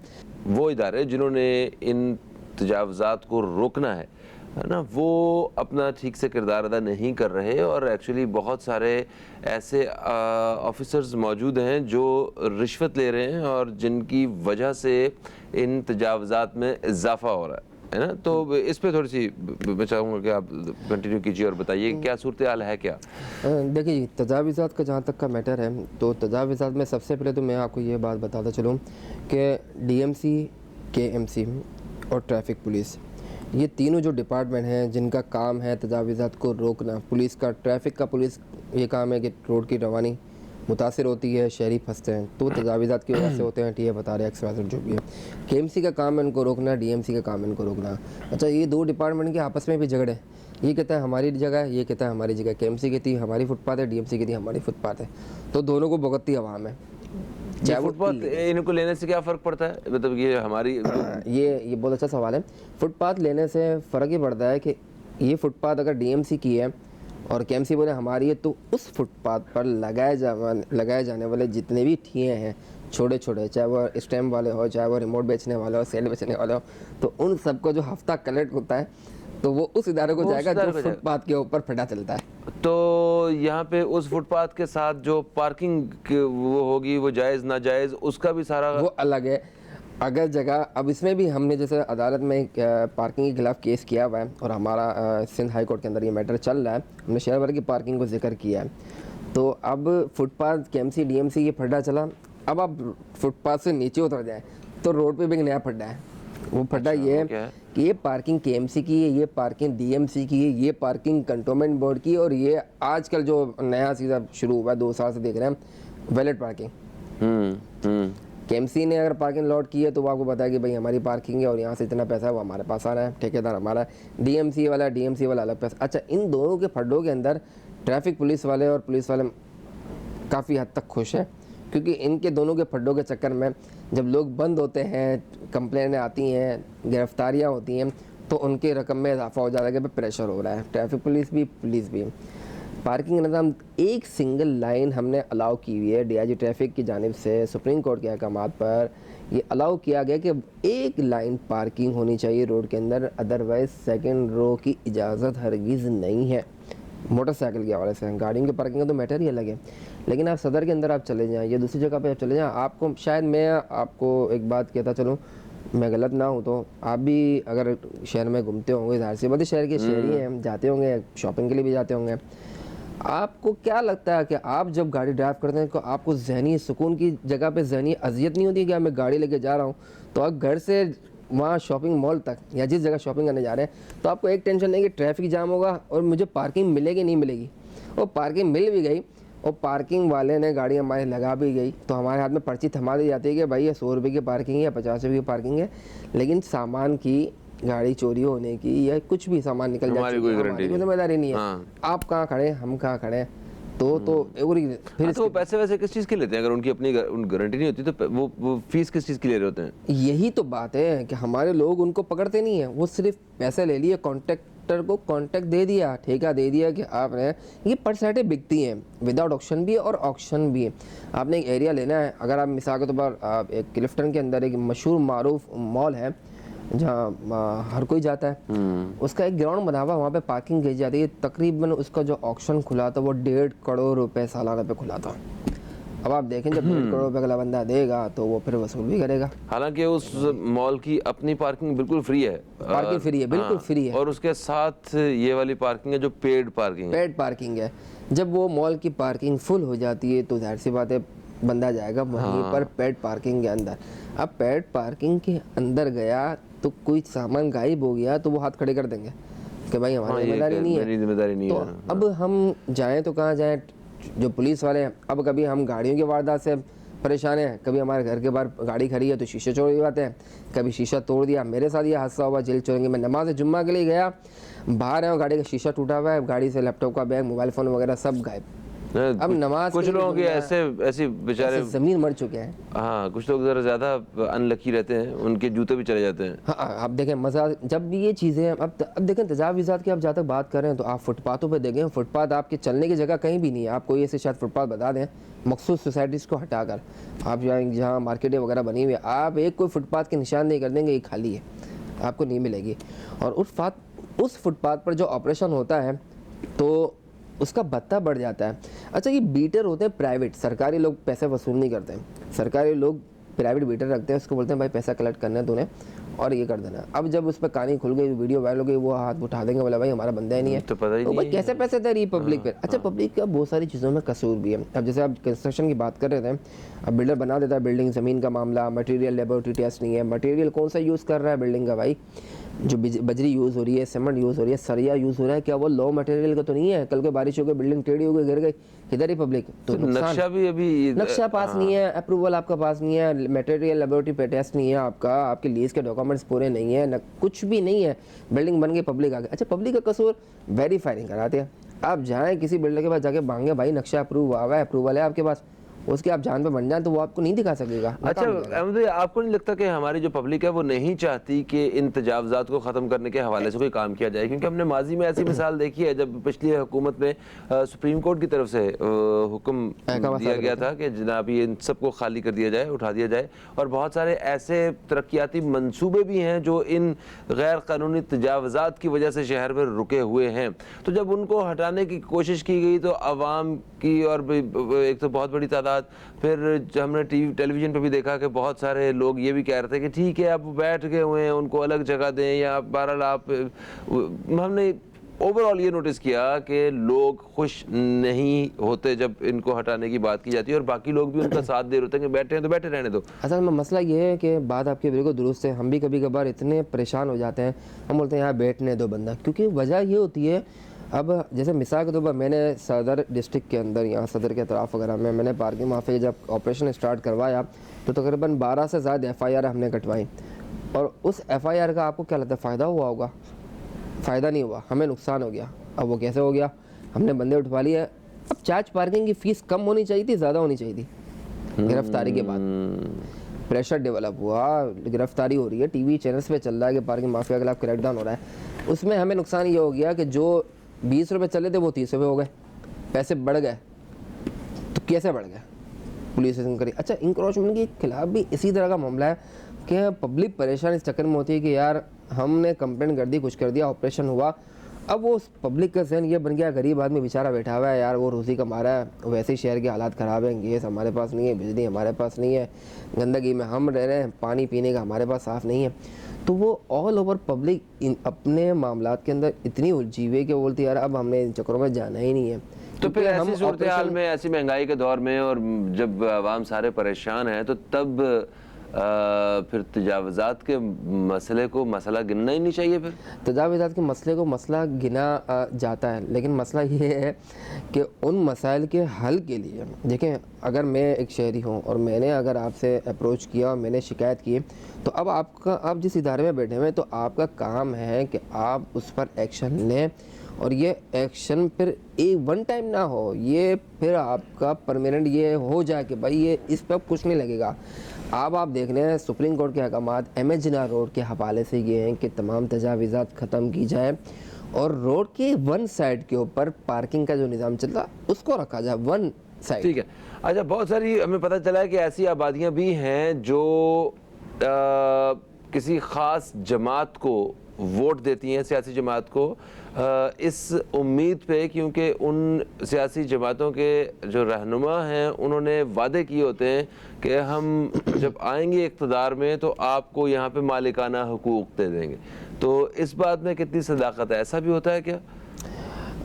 वो इदारे जिन्होंने इन तजावज़ात को रोकना है ना, वो अपना ठीक से किरदार अदा नहीं कर रहे और एक्चुअली बहुत सारे ऐसे ऑफिसर्स मौजूद हैं जो रिश्वत ले रहे हैं और जिनकी वजह से इन तजावज़ात में इजाफा हो रहा है ना। तो इस पे थोड़ी सी मैं चाहूँगा कि आप कंटिन्यू कीजिए और बताइए क्या सूरत हाल है क्या। देखिए तजावीज़ात का जहाँ तक का मैटर है तो तजावीज़ात में सबसे पहले तो मैं आपको ये बात बताता चलूँ कि DMC, KMC और ट्रैफिक पुलिस, ये तीनों जो डिपार्टमेंट हैं जिनका काम है तजावीज़ात को रोकना। पुलिस का, ट्रैफिक का पुलिस ये काम है कि रोड की रवानी मुतासिर होती है, शहरी फंसते हैं तो तजावीज़ात की वजह से होते हैं, ठीक है, बता रहे XYZ जो भी है। KMC का काम है इनको रोकना, DMC का काम है इनको रोकना। अच्छा, ये 2 डिपार्टमेंट के आपस में भी झगड़े, ये कहता है हमारी जगह है, ये कहता है हमारी जगह। KMC कहती है हमारी फुटपाथ है, DMC कहती है हमारी फुटपाथ है। तो दोनों को भुगतती आवाम है। चाहे फुटपाथ इनको लेने से क्या फ़र्क पड़ता है? मतलब ये हमारी ये बहुत अच्छा सवाल है। फुटपाथ लेने से फ़र्क ही पड़ता है कि ये फुटपाथ अगर DMC की है और KMC बोले हमारी है तो उस फुटपाथ पर लगाए जाने वाले जितने भी ठिए हैं छोटे छोटे, चाहे वो स्टैम्प वाले हो, चाहे वो रिमोट बेचने वाले हो, सेल बेचने वाले हो, तो उन सबको जो हफ्ता कलेक्ट होता है तो वो उस इदारे को जाएगा जो फुटपाथ के ऊपर फटा चलता है। तो यहाँ पे उस फुटपाथ के साथ जो पार्किंग वो होगी वो जायज़ नाजायज़ उसका भी सारा वो अलग है। अगर जगह, अब इसमें भी हमने जैसे अदालत में पार्किंग के खिलाफ केस किया हुआ है और हमारा सिंध हाई कोर्ट के अंदर ये मैटर चल रहा है, हमने शहर भर की पार्किंग को जिक्र किया है। तो अब फुटपाथ KMC DMC ये फड्डा चला, अब आप फुटपाथ से नीचे उतर जाए तो रोड पे भी एक नया फड्डा है। वो फड्डा ये है कि ये पार्किंग KMC की है, ये पार्किंग DMC की है, ये पार्किंग कंटोनमेंट बोर्ड की, और ये आजकल जो नया सीधा शुरू हुआ है 2 साल से देख रहे हैं वैलेट पार्किंग। KMC ने अगर पार्किंग लॉट की है तो वो आपको बताया कि भाई हमारी पार्किंग है और यहाँ से इतना पैसा है वो हमारे पास आ रहा है, ठेकेदार हमारा है। DMC वाला अलग पैसा। अच्छा, इन दोनों के फड्डों के अंदर ट्रैफिक पुलिस वाले और पुलिस वाले काफ़ी हद तक खुश हैं क्योंकि इनके दोनों के फड्डों के चक्कर में जब लोग बंद होते हैं, कंप्लेनें आती हैं, गिरफ्तारियाँ होती हैं तो उनके रकम में इजाफा हो जाता है कि प्रेशर हो रहा है। ट्रैफिक पुलिस भी पार्किंग का निज़ाम एक सिंगल लाइन हमने अलाउ की हुई है डीआईजी ट्रैफिक की जानिब से सुप्रीम कोर्ट के अहकामात पर ये अलाउ किया गया कि एक लाइन पार्किंग होनी चाहिए रोड के अंदर, अदरवाइज सेकंड रो की इजाज़त हरगिज़ नहीं है। मोटरसाइकिल के हवाले से गाड़ियों की पार्किंग का तो मैटर ही अलग है, लेकिन आप सदर के अंदर आप चले जाएँ या दूसरी जगह पे आप चले जाएँ, आपको शायद मैं आपको एक बात कहता चलूँ, मैं गलत ना हूँ तो आप भी अगर शहर में घूमते होंगे, जाहिर सी बात है शहर के शहरी हैं, जाते होंगे शॉपिंग के लिए भी जाते होंगे, आपको क्या लगता है कि आप जब गाड़ी ड्राइव करते हैं तो आपको जहनी सुकून की जगह पे जहनी अजियत नहीं होती कि मैं गाड़ी लेके जा रहा हूँ, तो आप घर से वहाँ शॉपिंग मॉल तक या जिस जगह शॉपिंग करने जा रहे हैं तो आपको एक टेंशन नहीं कि ट्रैफिक जाम होगा और मुझे पार्किंग मिलेगी नहीं मिलेगी। और पार्किंग मिल भी गई और पार्किंग वाले ने गाड़ी हमारे लगा भी गई तो हमारे हाथ में पर्ची थमा दी जाती है कि भाई ये 100 रुपये की पार्किंग है या 50 रुपये की पार्किंग है, लेकिन सामान की गाड़ी चोरी होने की या कुछ भी सामान निकल जाए हमारी कोई गारंटी नहीं, जिम्मेदारी नहीं है। हाँ। आप कहाँ खड़े हम कहाँ खड़े तो फिर तो वो पैसे वैसे किस चीज़ के लेते हैं? अगर उनकी अपनी गारंटी नहीं होती तो वो फीस किस चीज़ की ले रहे होते हैं? यही तो बात है कि हमारे लोग उनको पकड़ते नहीं है, वो सिर्फ पैसे ले लिए, कॉन्ट्रैक्टर को कॉन्ट्रैक्ट दे दिया, ठेका दे दिया कि आपने ये परसेंटें बिकती हैं विदाउट ऑक्शन भी है और ऑक्शन भी है। आपने एक एरिया लेना है, अगर आप मिसाल के तौर पर आप एक क्लिफ्टन के अंदर एक मशहूर मारूफ मॉल है जहाँ हर कोई जाता है, उसका एक ग्राउंड बना हुआ, वहाँ पे पार्किंग की जाती है, तकरीबन उसका जो ऑक्शन खुला था वो 1.5 करोड़ रुपए सालाना पे खुला था। अब आप देखें जब 1.5 करोड़ रुपए अगला बंदा देगा तो वो फिर वसूल भी करेगा। हालांकि उस मॉल की अपनी पार्किंग बिल्कुल फ्री है, पार्किंग फ्री है, बिल्कुल फ्री है, और उसके साथ ये वाली पार्किंग है जो पेड पार्किंग है। पेड पार्किंग है। जब वो मॉल की पार्किंग फुल हो जाती है तो जाहिर सी बात है बंदा जाएगा वहीं पर पेड पार्किंग के अंदर। अब पेड पार्किंग के अंदर गया तो कोई सामान गायब हो गया तो वो हाथ खड़े कर देंगे कि भाई हमारी जिम्मेदारी नहीं है, मेरी जिम्मेदारी नहीं तो है। अब हम जाएं तो कहाँ जाएं? जो पुलिस वाले हैं, अब कभी हम गाड़ियों की वारदात से परेशान हैं, कभी हमारे घर के बाहर गाड़ी खड़ी है तो शीशे चोर दिवाते हैं, कभी शीशा तोड़ दिया। मेरे साथ ये हादसा हुआ जेल चोरेंगे, मैं नमाज जुम्मा के लिए गया, बाहर है गाड़ी का शीशा टूटा हुआ है, गाड़ी से लैपटॉप का बैग मोबाइल फ़ोन वगैरह सब गायब। अब नमाज कुछ लोगों के ऐसे बेचारे जमीन मर चुके हैं। हाँ, कुछ लोग जरा ज्यादा अनलकी रहते हैं, उनके जूते भी चले जाते हैं। हाँ, आप देखें मज़ा जब भी ये चीज़ें अब देखें तजावीज़ात की आप जहाँ तक बात कर रहे हैं तो आप फुटपाथों पे देखें, फुटपाथ आपके चलने की जगह कहीं भी नहीं है। आप कोई ऐसे शायद फुटपाथ बता दें मखसूस सोसाइटीज़ को हटाकर, आप जहाँ मार्केटें वगैरह बनी हुई है, आप एक कोई फुटपाथ के निशान नहीं कर देंगे ये खाली है, आपको नहीं मिलेगी। और उस फुटपाथ पर जो ऑपरेशन होता है तो उसका भत्ता बढ़ जाता है। अच्छा, ये बीटर होते हैं प्राइवेट, सरकारी लोग पैसे वसूल नहीं करते हैं, सरकारी लोग प्राइवेट बीटर रखते हैं, उसको बोलते हैं भाई पैसा कलेक्ट करना है तूने और ये कर देना। अब जब उस पर कहानी खुल गई, वीडियो वायरल हो गई, वो हाथ उठा देंगे, बोला भाई हमारा बंदा ही नहीं है, तो पता ही तो नहीं भाई कैसे पैसे दे रही है पब्लिक पे। अच्छा, पब्लिक का बहुत सारी चीज़ों में कसूर भी है। अब जैसे आप कंस्ट्रक्शन की बात कर रहे थे, अब बिल्डर बना देता है बिल्डिंग, ज़मीन का मामला, मटेरियल लेबोरेटरी टेस्ट नहीं है, मटेरियल कौन सा यूज़ कर रहा है बिल्डिंग का, भाई जो बजरी यूज़ हो रही है, सीमेंट यूज़ हो रही है, सरिया यूज़ हो रहा है, क्या वो लो मटेरियल का तो नहीं है? कल को बारिश हो गई, बिल्डिंग टेढ़ी हो गई, गिर गई, इधर ही पब्लिक तो नक्शा भी अभी नक्शा पास नहीं है, अप्रूवल आपका पास नहीं है, मटेरियल लेबोरेटरी पे टेस्ट नहीं है आपका, आपके लीज के डॉक्यूमेंट्स पूरे नहीं है, कुछ भी नहीं है, बिल्डिंग बन गई, पब्लिक आ गई। अच्छा, पब्लिक का कसूर वेरीफाई नहीं कराते हैं। आप जाएँ किसी बिल्डर के पास जाके मांगे भाई नक्शा अप्रूव हुआ है, अप्रूवल है आपके पास, उसके आप जान पे बन जाए तो वो आपको नहीं दिखा सकेगा। अच्छा अहमद, आपको नहीं लगता कि हमारी जो पब्लिक है वो नहीं चाहती कि इन तजावजात को ख़त्म करने के हवाले से कोई काम किया जाए? क्योंकि हमने माजी में ऐसी मिसाल देखी है जब पिछली हुकूमत में सुप्रीम कोर्ट की तरफ से हुक्म दिया गया था कि जनाब ये इन सबको खाली कर दिया जाए, उठा दिया जाए, और बहुत सारे ऐसे तरक्याती मंसूबे भी हैं जो इन गैर कानूनी तजावजात की वजह से शहर में रुके हुए हैं। तो जब उनको हटाने की कोशिश की गई तो आवाम की और एक तो बहुत बड़ी तादाद, फिर हमने टेलीविजन पे भी देखा कि बहुत सारे लोग ये भी कह रहे थे कि ठीक है आप बैठ गए हुए हैं, उनको अलग जगह दें, या बहरहाल आप, हमने ओवरऑल ये नोटिस किया कि लोग खुश नहीं होते जब इनको हटाने की बात की जाती है, और बाकी लोग भी उनका साथ दे रहे होते हैं कि बैठे हैं तो बैठे रहने दो। असल में मसला ये है कि बात आपकी बिल्कुल दुरुस्त है, हम भी कभी कभार इतने परेशान हो जाते हैं, हम बोलते हैं यहाँ बैठने दो बंदा, क्योंकि वजह ये होती है, अब जैसे मिसाल के तौर पर मैंने सदर डिस्ट्रिक्ट के अंदर, यहाँ सदर के अतराफ़ वगैरह में मैंने पार्किंग माफिया जब ऑपरेशन स्टार्ट करवाया तो तकरीबन 12 से ज़्यादा FIR हमने कटवाई, और उस FIR का आपको क्या लगता है फ़ायदा हुआ होगा? फ़ायदा नहीं हुआ, हमें नुकसान हो गया। अब वो कैसे हो गया? हमने बंदे उठवा लिए। अब चार्ज पार्किंग की फ़ीस कम होनी चाहिए थी, ज़्यादा होनी चाहिए थी? गिरफ्तारी के बाद प्रेशर डेवलप हुआ, गिरफ्तारी हो रही है, TV चैनल्स पे चल रहा है कि पार्किंग माफिया के खिलाफ क्रैकडाउन हो रहा है। उसमें हमें नुकसान ये हो गया कि जो 20 रुपये चले थे वो 30 रुपये हो गए, पैसे बढ़ गए तो कैसे बढ़ गए, पुलिस स्टेशन करी। अच्छा, इंक्रोचमेंट के खिलाफ भी इसी तरह का मामला है कि पब्लिक परेशान इस चक्कर में होती है कि यार हमने कंप्लेंट कर दी, कुछ कर दिया, ऑपरेशन हुआ, अब वो पब्लिक का जहन ये बन गया, गरीब आदमी बेचारा बैठा हुआ है यार, वो रोज़ी कमा रहा है, वैसे ही शहर के हालात ख़राब हैं, गैस हमारे पास नहीं है, बिजली हमारे पास नहीं है, गंदगी में हम रह रहे हैं, पानी पीने का हमारे पास साफ़ नहीं है। तो वो ऑल ओवर पब्लिक अपने मामलात के अंदर इतनी उलझी हुई कि बोलती यार अब हमने इन चक्करों में जाना ही नहीं है। तो फिर ऐसी सूरत हाल में, ऐसी महंगाई के दौर में, और जब आवाम सारे परेशान हैं, तो तब फिर तजावुज़ात के मसले को मसला गिनना ही नहीं चाहिए। फिर तजावुज़ात के मसले को मसला गिना जाता है, लेकिन मसला ये है कि उन मसाइल के हल के लिए देखें, अगर मैं एक शहरी हूँ और मैंने अगर आपसे अप्रोच किया और मैंने शिकायत की, तो अब आप जिस इदारे में बैठे हुए हैं, तो आपका काम है कि आप उस पर एक्शन लें, और ये एक्शन फिर एक वन टाइम ना हो, ये फिर आपका परमानेंट ये हो जाए कि भाई ये इस पर कुछ नहीं लगेगा। अब आप देख रहे हैं सुप्रीम कोर्ट के अहकामात एमएजिना रोड के हवाले से ये हैं कि तमाम तजावीज़ात ख़त्म की जाए और रोड के वन साइड के ऊपर पार्किंग का जो निज़ाम चलता उसको रखा जाए वन साइड। ठीक है। अच्छा, बहुत सारी हमें पता चला है कि ऐसी आबादियाँ भी हैं जो किसी ख़ास जमात को वोट देती हैं, सियासी जमात को, इस उम्मीद पे क्योंकि उन सियासी जमातों के जो रहनुमा हैं उन्होंने वादे किए होते हैं कि हम जब आएंगे इक़्तिदार में तो आपको यहाँ पे मालिकाना हुकूक दे देंगे। तो इस बात में कितनी सदाकत है, ऐसा भी होता है क्या?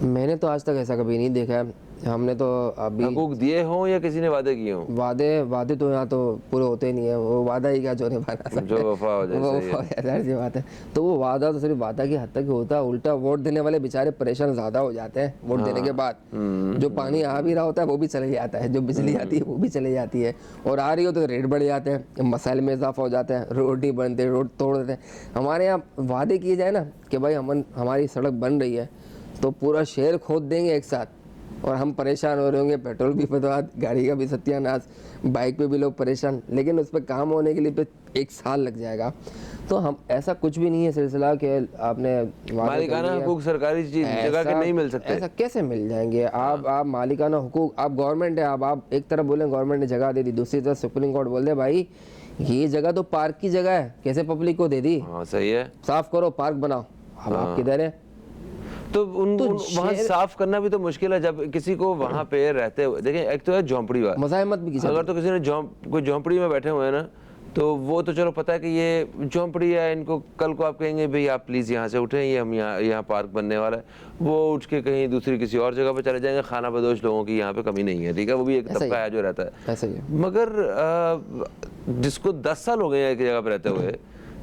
मैंने तो आज तक ऐसा कभी नहीं देखा है। हमने तो अभी हुकूक दिए हों या किसी ने वादे किए हों? वादे तो यहाँ तो पूरे होते ही नहीं है, वो वादा ही क्या जो निभाना, जो वफा हो जाए, वो जाहिर सी बात है। तो वो वादा तो सिर्फ वादा की हद तक होता है, उल्टा वोट देने वाले बेचारे परेशान ज़्यादा हो जाते हैं वोट देने के बाद। जो पानी आ भी रहा होता है वो भी चले जाता है, जो बिजली आती है वो भी चले जाती है, और आ रही हो तो रेट बढ़ जाते हैं, मसाइल में इजाफा हो जाता है, रोड नहीं बनते, रोड तोड़ देते हैं। हमारे यहाँ वादे किए जाए ना कि भाई हमारी सड़क बन रही है तो पूरा शहर खोद देंगे एक साथ, और हम परेशान हो रहे होंगे, पेट्रोल भी बर्बाद, गाड़ी का भी सत्यानाश, बाइक पे भी लोग परेशान, लेकिन उस पर काम होने के लिए तो 1 साल लग जाएगा। तो हम ऐसा कुछ भी नहीं है सिलसिला कि आपने मालिकाना हुकूक सरकारी जगह के नहीं मिल सकते। ऐसा कैसे मिल जाएंगे? आप मालिकाना हुकूक, आप गवर्नमेंट है, आप एक तरफ बोले गवर्नमेंट ने जगह दे दी, दूसरी तरफ सुप्रीम कोर्ट बोल दे भाई ये जगह तो पार्क की जगह है, कैसे पब्लिक को दे दी? हाँ, सही है, साफ करो, पार्क बनाओ। अब आप किधर है? तो वहाँ साफ करना भी तो मुश्किल है जब किसी को वहाँ पे रहते हुए, देखें एक तो है झोंपड़ी वाला, मज़ाहमत भी किसी, अगर तो किसी ने कोई झोंपड़ी में बैठे हुए हैं ना, तो वो तो चलो पता है कि ये झोंपड़ी है, इनको कल को आप कहेंगे भाई आप प्लीज़ यहाँ से उठें, ये हम यहाँ पार्क बनने वाला है, वो उठ के कहीं दूसरी किसी और जगह पे चले जाएंगे। खाना बदोश लोगों की यहाँ पे कमी नहीं है, ठीक है, वो भी एक तबका है जो रहता है, ऐसा ही है। मगर जिसको 10 साल हो गए हैं एक जगह पे रहते हुए,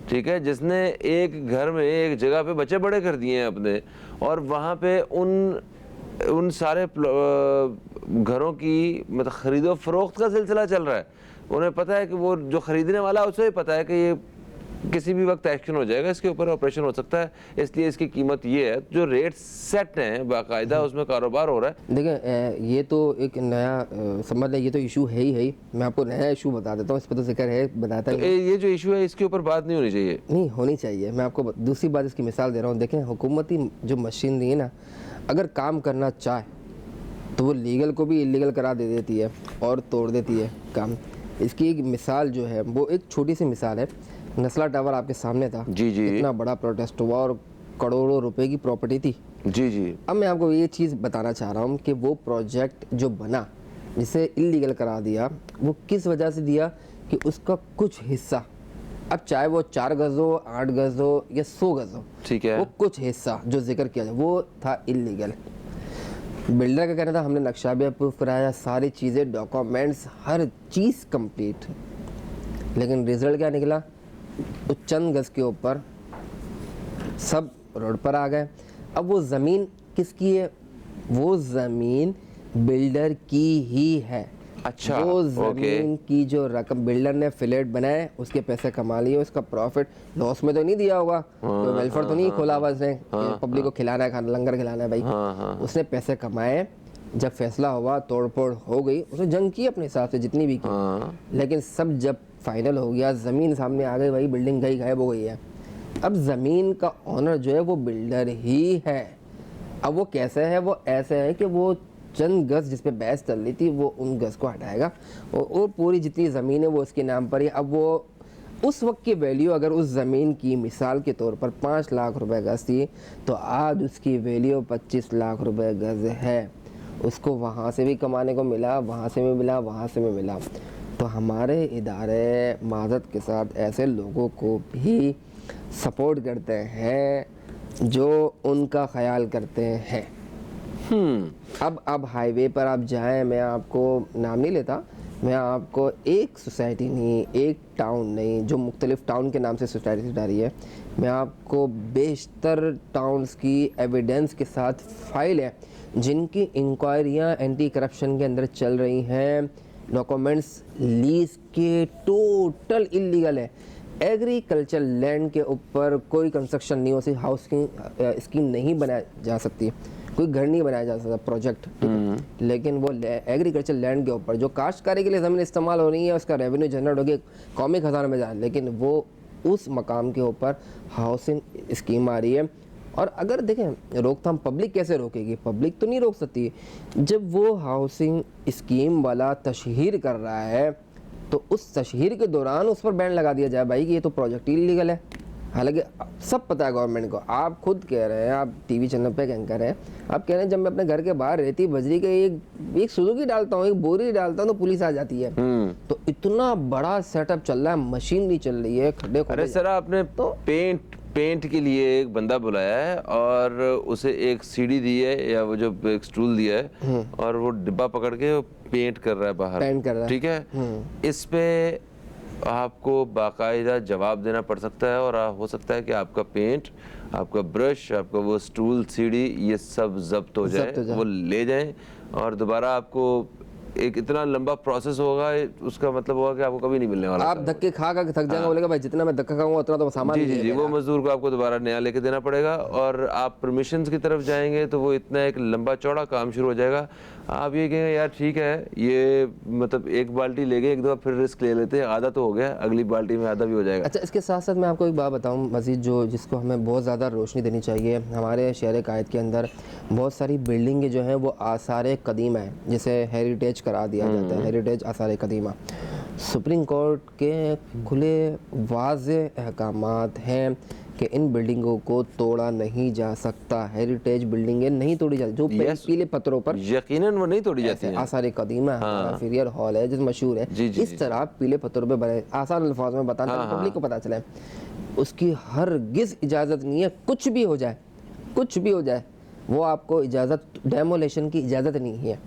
ठीक है, जिसने एक घर में एक जगह पे बच्चे बड़े कर दिए हैं अपने, और वहाँ पे उन सारे घरों की मतलब खरीदो फरोख्त का सिलसिला चल रहा है। उन्हें पता है कि वो जो खरीदने वाला है उसे ही पता है कि ये किसी भी वक्त एक्शन हो जाएगा, इसके ऊपर ऑपरेशन हो सकता है, इसलिए इसकी कीमत ये है। जो रेट सेट हैं बाकायदा, उसमें कारोबार हो रहा है। देखिए ये तो एक नया समझ लें, ये तो इशू है ही। मैं आपको नया इशू बता देता हूँ, इस पर तो जिक्र है, बताता तो ये जो इशू है इसके ऊपर बात नहीं होनी चाहिए, नहीं होनी चाहिए। मैं आपको दूसरी बात इसकी मिसाल दे रहा हूँ। देखें हुकूमती जो मशीनरी है ना, अगर काम करना चाहे तो वो लीगल को भी इलीगल करा दे देती है और तोड़ देती है काम। इसकी एक मिसाल जो है वो एक छोटी सी मिसाल है, नस्ला टावर आपके सामने था, जी जी, इतना बड़ा प्रोटेस्ट हुआ और करोड़ों रुपए की प्रॉपर्टी थी, जी जी। अब मैं आपको ये चीज़ बताना चाह रहा हूँ कि वो प्रोजेक्ट जो बना जिसे इलीगल करा दिया, वो किस वजह से दिया कि उसका कुछ हिस्सा, अब चाहे वो 4 गज हो, 8 गज हो या 100 गज हो, ठीक है, वो कुछ हिस्सा जो जिक्र किया जाए वो था इलीगल। बिल्डर का कहना था हमने नक्शा भी अप्रूव कराया, सारी चीज़ें, डॉक्यूमेंट्स, हर चीज़ कंप्लीट, लेकिन रिजल्ट क्या निकला? तो चंद गज के ऊपर सब रोड पर आ गए। अब वो ज़मीन किसकी है? वो ज़मीन बिल्डर की ही है। अच्छा, वो ज़मीन की जो रकम बिल्डर ने फ्लैट बनाए, उसके पैसे कमा लिए, उसका प्रॉफिट लॉस में तो नहीं दिया होगा, तो वेलफेयर तो नहीं खोला हुआ उसने, पब्लिक को खिलाना है, खाना लंगर खिलाना है भाई, उसने पैसे कमाए। जब फैसला हुआ, तोड़फोड़ हो गई, उसने जंग की अपने हिसाब से जितनी भी की, लेकिन सब जब फाइनल हो गया, ज़मीन सामने आ गई, भाई बिल्डिंग गई, गायब हो गई है। अब ज़मीन का ऑनर जो है वो बिल्डर ही है। अब वो कैसे है? वो ऐसे है कि वो चंद गज जिस पे बहस चल रही थी वो उन गज को हटाएगा और पूरी जितनी ज़मीन है वो उसके नाम पर ही। अब वो उस वक्त की वैल्यू अगर उस ज़मीन की मिसाल के तौर पर 5 लाख रुपए गज थी तो आज उसकी वैल्यू 25 लाख रुपए गज है। उसको वहाँ से भी कमाने को मिला, वहाँ से भी मिला, वहाँ से भी मिला। तो हमारे इदारे माज़रत के साथ ऐसे लोगों को भी सपोर्ट करते हैं जो उनका ख्याल करते हैं। अब हाईवे पर आप जाएं, मैं आपको नाम नहीं लेता, मैं आपको एक सोसाइटी नहीं, एक टाउन नहीं, जो मुख्तलिफ टाउन के नाम से सोसाइटी उठा रही है, मैं आपको बेशतर टाउन्स की एविडेंस के साथ फाइल है जिनकी इंक्वायरियां एंटी करप्शन के अंदर चल रही हैं। डॉक्यूमेंट्स लीज के टोटल इलीगल है। एग्रीकल्चर लैंड के ऊपर कोई कंस्ट्रक्शन नहीं हो सकती, हाउसिंग स्कीम नहीं बनाई जा सकती, कोई घर नहीं बनाया जा सकता प्रोजेक्ट, लेकिन वो एग्रीकल्चर लैंड के ऊपर जो काश्तकारी के लिए ज़मीन इस्तेमाल हो रही है उसका रेवेन्यू जनरेट होगी कौमी खजाना में जा, लेकिन वो उस मकाम के ऊपर हाउसिंग स्कीम आ रही है। और अगर देखें रोकथाम पब्लिक कैसे रोकेगी, पब्लिक तो नहीं रोक सकती। जब वो हाउसिंग स्कीम वाला तशहीर कर रहा है तो उस तशहीर के दौरान उस पर बैन लगा दिया जाए भाई कि ये तो प्रोजेक्ट ही इलीगल है। हालांकि सब पता है गवर्नमेंट को। आप खुद कह रहे हैं, आप टीवी चैनल पे एंकर हैं, आप कह रहे हैं जब मैं अपने घर के बाहर रेती बजरी के एक सुजुकी डालता हूँ, एक बोरी डालता हूँ तो पुलिस आ जाती है। तो इतना बड़ा सेटअप चल रहा है, मशीनरी चल रही है, खड्डे अरे सर आपने तो पेंट के लिए एक बंदा बुलाया है और उसे एक सीढ़ी दी है या वो जो एक स्टूल दिया है और वो डिब्बा पकड़ के पेंट कर रहा है बाहर, पेंट कर रहा है। ठीक है। इस पे आपको बाकायदा जवाब देना पड़ सकता है और हो सकता है कि आपका पेंट, आपका ब्रश, आपका वो स्टूल, सीढ़ी, ये सब जब्त हो जाए, वो ले जाएं और दोबारा आपको एक इतना लंबा प्रोसेस होगा, उसका मतलब होगा कि आपको कभी नहीं मिलने वाला। आप धक्के खा खा के थक जाएंगे, बोलेगा भाई जितना मैं धक्का खाऊंगा उतना तो सामान जी, वो मजदूर को आपको दोबारा नया लेके देना पड़ेगा और आप परमिशंस की तरफ जाएंगे तो वो इतना एक लंबा चौड़ा काम शुरू हो जाएगा। आप ये कहेंगे यार ठीक है, ये मतलब एक बाल्टी ले गए, एक दो फिर रिस्क ले लेते हैं, आधा तो हो गया, अगली बाल्टी में आधा भी हो जाएगा। अच्छा, इसके साथ साथ मैं आपको एक बात बताऊं मजीद, जो जिसको हमें बहुत ज़्यादा रोशनी देनी चाहिए। हमारे शहर कायद के अंदर बहुत सारी बिल्डिंगें जो हैं वो आसार कदीमा है, जिसे हेरिटेज करा दिया जाता है, हेरिटेज आसार कदीमा। सुप्रीम कोर्ट के खुले वाज़े अहकामात हैं कि इन बिल्डिंगों को तोड़ा नहीं जा सकता। हेरिटेज बिल्डिंगें नहीं तोड़ी जाती, जो पीले पत्थरों पर यकीनन वो नहीं तोड़ी जाती हैं। आसार कदीमा है, फिरियर हॉल है जो मशहूर है, इस तरह पीले पत्थरों पे बने, आसान अल्फाज में बताना ताकि पब्लिक को पता चले। उसकी हरगिज़ इजाज़त नहीं है, कुछ भी हो जाए, कुछ भी हो जाए, वो आपको इजाज़त, डेमोलेशन की इजाज़त नहीं है।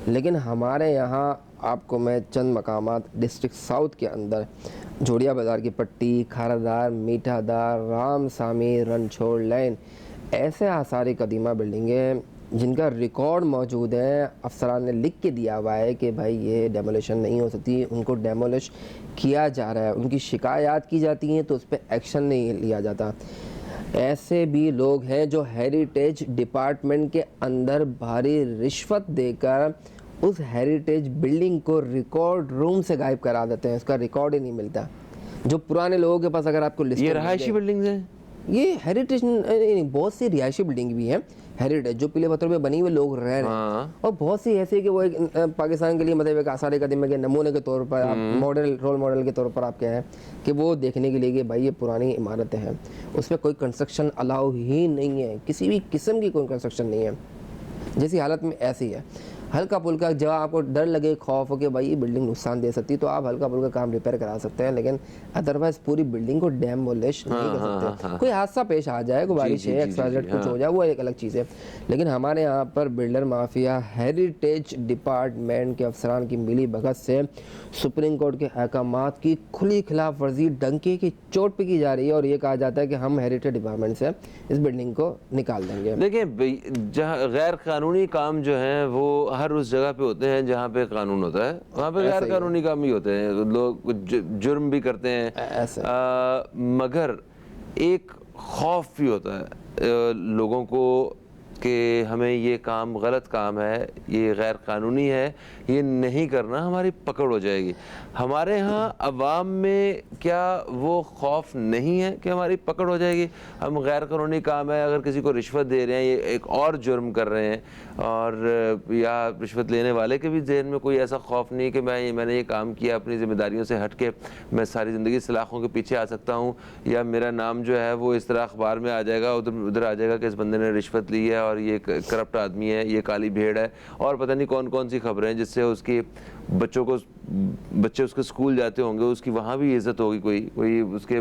लेकिन हमारे यहाँ आपको मैं चंद मकामात डिस्ट्रिक्ट साउथ के अंदर, जोड़िया बाज़ार की पट्टी, खारादार, मीठादार, राम सामी, रणछोड़ लाइन, ऐसे आसार कदीमा बिल्डिंगें जिनका रिकॉर्ड मौजूद है, अफसरान ने लिख के दिया हुआ है कि भाई ये डेमोलेशन नहीं हो सकती, उनको डेमोलिश किया जा रहा है, उनकी शिकायत की जाती हैं तो उस पर एक्शन नहीं लिया जाता। ऐसे भी लोग हैं जो हेरिटेज डिपार्टमेंट के अंदर भारी रिश्वत देकर उस हेरिटेज बिल्डिंग को रिकॉर्ड रूम से गायब करा देते हैं, उसका रिकॉर्ड ही नहीं मिलता। जो पुराने लोगों के पास अगर आपको लिस्ट, ये रहायशी बिल्डिंग्स हैं, ये हेरिटेज बहुत सी रिहायशी बिल्डिंग भी हैं हेरिटेज, जो पीले पत्थर पे बनी हुई लोग रह रहे हैं, और बहुत सी ऐसी कि वो एक पाकिस्तान के लिए मतलब एक आसार कदीमा के नमूने के तौर पर, आप मॉडल, रोल मॉडल के तौर पर आप क्या है कि वो देखने के लिए कि भाई ये पुरानी इमारतें हैं, उस पर कोई कंस्ट्रक्शन अलाउ ही नहीं है, किसी भी किस्म की कोई कंस्ट्रक्शन नहीं है। जैसी हालत में ऐसी है, हल्का फुल्का जब आपको डर लगे, खौफ हो कि भाई ये बिल्डिंग नुकसान दे सकती है तो आप हल्का फुल्का काम रिपेयर करा सकते हैं, लेकिन अदरवाइज पूरी बिल्डिंग को डेमोलिश नहीं कर सकते। कोई हादसा पेश आ जाए, कोई बारिश है, एक्सवाइजेड कुछ हो जाए, वो एक अलग चीज़ है। लेकिन हमारे यहाँ पर बिल्डर माफिया हेरिटेज डिपार्टमेंट के अफसरान की मिली भगत से सुप्रीम कोर्ट के अहकामात की खुली खिलाफ वर्जी डंके की चोट पे की जा रही है, और ये कहा जाता है कि हम हेरिटेज डिपार्टमेंट से इस बिल्डिंग को निकाल देंगे। देखिए, जहाँ गैर कानूनी काम जो हैं वो हर उस जगह पे होते हैं जहाँ पे कानून होता है, वहाँ पे गैर कानूनी काम ही होते हैं, लोग जुर्म भी करते हैं, मगर एक खौफ भी होता है लोगों को कि हमें ये काम गलत काम है, ये गैर कानूनी है, ये नहीं करना, हमारी पकड़ हो जाएगी। हमारे यहाँ अवाम में क्या वो खौफ नहीं है कि हमारी पकड़ हो जाएगी? हम गैर कानूनी काम है, अगर किसी को रिश्वत दे रहे हैं, ये एक और जुर्म कर रहे हैं, और या रिश्वत लेने वाले के भी जहन में कोई ऐसा खौफ नहीं कि मैंने ये काम किया, अपनी जिम्मेदारियों से हट के मैं सारी ज़िंदगी सलाखों के पीछे आ सकता हूँ, या मेरा नाम जो है वो इस तरह अखबार में आ जाएगा, उधर आ जाएगा कि इस बंदे ने रिश्वत ली है और ये करप्ट आदमी है, ये काली भेड़ है, और पता नहीं कौन कौन सी खबरें हैं जिससे उसके बच्चे उसके स्कूल जाते होंगे, उसकी वहाँ भी इज्जत होगी, कोई उसके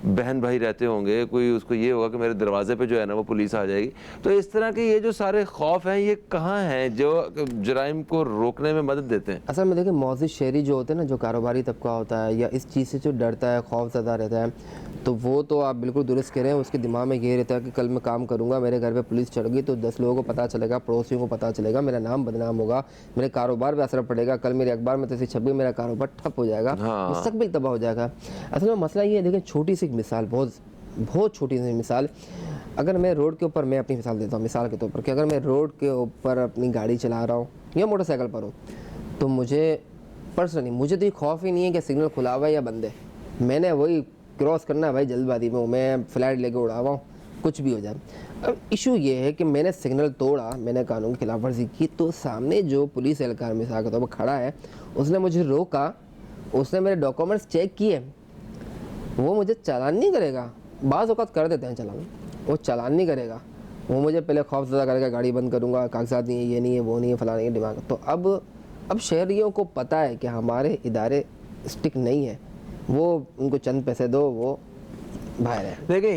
बहन भाई रहते होंगे, कोई उसको ये होगा कि मेरे दरवाजे पे जो है ना वो पुलिस आ जाएगी। तो इस तरह के ये जो सारे खौफ हैं, ये कहाँ हैं जो जराइम को रोकने में मदद देते हैं? असल में देखिए, मौजूद शहरी जो होते हैं ना, जो कारोबारी तबका होता है या इस चीज़ से जो डरता है, खौफज़दा रहता है, तो वो तो आप बिल्कुल दुरुस्त कह रहे हैं, उसके दिमाग में ये रहता है कि कल मैं काम करूंगा, मेरे घर पे पुलिस चढ़ गई तो 10 लोगों को पता चलेगा, पड़ोसियों को पता चलेगा, मेरा नाम बदनाम होगा, मेरे कारोबार पे असर पड़ेगा, कल मेरे अखबार में तस्वीर छप गई, मेरा कारोबार ठप हो जाएगा, मुस्तकबिल तबाह हो जाएगा। असल में मसला ये है, देखें छोटी सी मिसाल, बहुत छोटी सी मिसाल, अगर मैं रोड के ऊपर, मैं अपनी मिसाल देता हूँ मिसाल के तौर पर, कि अगर मैं रोड के ऊपर अपनी गाड़ी चला रहा हूँ या मोटरसाइकिल पर हूँ, तो मुझे पर्सनली मुझे तो ये खौफ ही नहीं है कि सिग्नल खुला हुआ है या बंद है, मैंने वही क्रॉस करना है भाई, जल्दबाजी में हूँ, मैं फ्लाइट लेके उड़ा हुआ हूँ, कुछ भी हो जाए। अब इशू ये है कि मैंने सिग्नल तोड़ा, मैंने कानून की खिलाफ वर्जी की, तो सामने जो पुलिस एहलकार मिसाल के तौर पर खड़ा है, उसने मुझे रोका, उसने मेरे डॉक्यूमेंट्स चेक किए, वो मुझे चालान नहीं करेगा। बाज़ औक़ात कर देते हैं चालान, वो चालान नहीं करेगा, वो मुझे पहले खौफज़दा करेगा, गाड़ी बंद करूँगा, कागजात नहीं है, ये नहीं है, वो नहीं है, फलाना नहीं है, दिमाग। तो अब शहरियों को पता है कि हमारे इदारे स्टिक नहीं है, वो उनको चंद पैसे दो, वो बाहर है। देखिए,